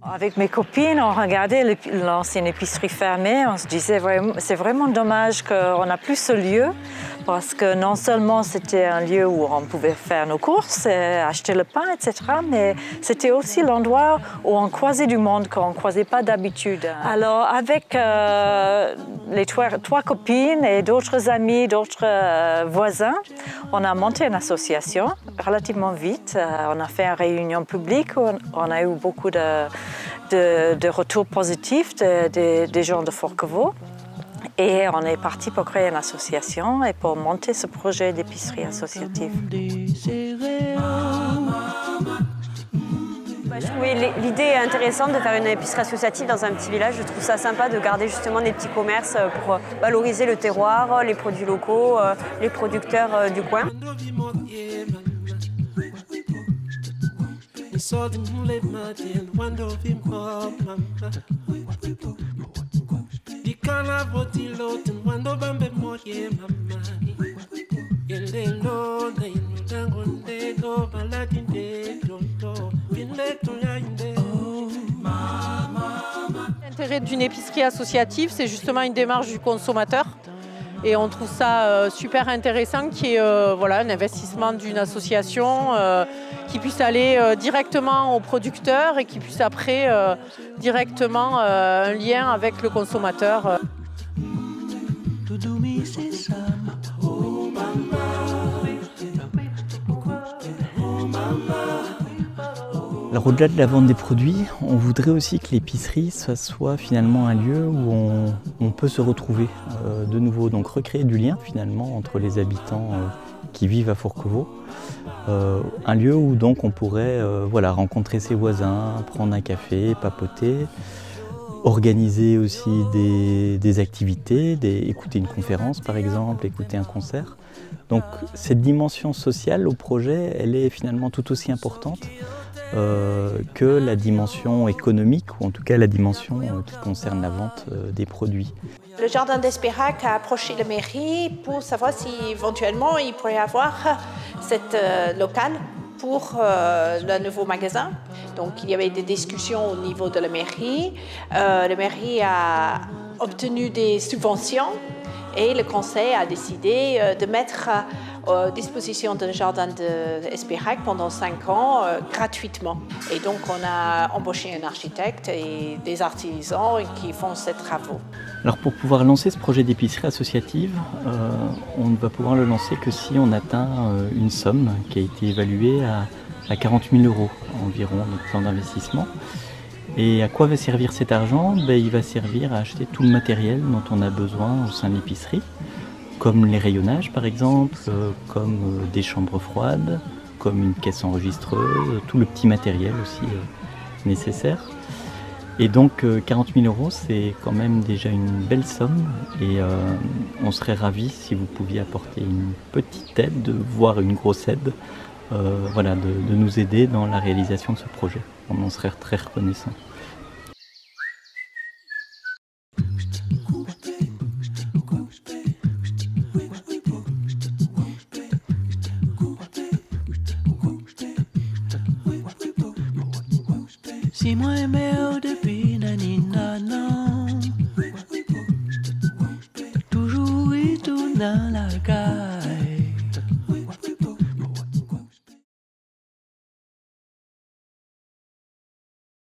Avec mes copines, on regardait l'ancienne épicerie fermée. On se disait c'est vraiment dommage qu'on n'a plus ce lieu parce que non seulement c'était un lieu où on pouvait faire nos courses, acheter le pain, etc., mais c'était aussi l'endroit où on croisait du monde qu'on ne croisait pas d'habitude. Alors avec les trois copines et d'autres amis, d'autres voisins, on a monté une association relativement vite. On a fait une réunion publique où on a eu beaucoup de retours positifs des gens de Forquevault. Et on est parti pour créer une association et pour monter ce projet d'épicerie associative. Je trouvais l'idée intéressante de faire une épicerie associative dans un petit village. Je trouve ça sympa de garder justement des petits commerces pour valoriser le terroir, les produits locaux, les producteurs du coin. L'intérêt d'une épicerie associative, c'est justement une démarche du consommateur. Et on trouve ça super intéressant qu'il y ait voilà, un investissement d'une association qui puisse aller directement aux producteurs et qui puisse après directement un lien avec le consommateur. Alors au-delà de la vente des produits, on voudrait aussi que l'épicerie soit finalement un lieu où on peut se retrouver de nouveau, donc recréer du lien finalement entre les habitants qui vivent à Forquevault. Un lieu où donc on pourrait voilà, rencontrer ses voisins, prendre un café, papoter, organiser aussi des activités, écouter une conférence par exemple, écouter un concert. Donc cette dimension sociale au projet, elle est finalement tout aussi importante que la dimension économique, ou en tout cas la dimension qui concerne la vente des produits. Le jardin d'Espérac a approché la mairie pour savoir si éventuellement il pourrait y avoir cette local pour le nouveau magasin. Donc il y avait des discussions au niveau de la mairie. La mairie a obtenu des subventions et le conseil a décidé de mettre à disposition du jardin d'Espérac pendant 5 ans gratuitement. Et donc on a embauché un architecte et des artisans qui font ces travaux. Alors pour pouvoir lancer ce projet d'épicerie associative, on ne va pouvoir le lancer que si on atteint une somme qui a été évaluée à 40 000 € environ, notre plan d'investissement. Et à quoi va servir cet argent? Il va servir à acheter tout le matériel dont on a besoin au sein de l'épicerie, comme les rayonnages par exemple, comme des chambres froides, comme une caisse enregistreuse, tout le petit matériel aussi nécessaire. Et donc 40 000 €, c'est quand même déjà une belle somme et on serait ravis si vous pouviez apporter une petite aide, voire une grosse aide, voilà, de nous aider dans la réalisation de ce projet. On en serait très reconnaissant. Si moi aimé depuis nanana, toujours et tout dans la gare.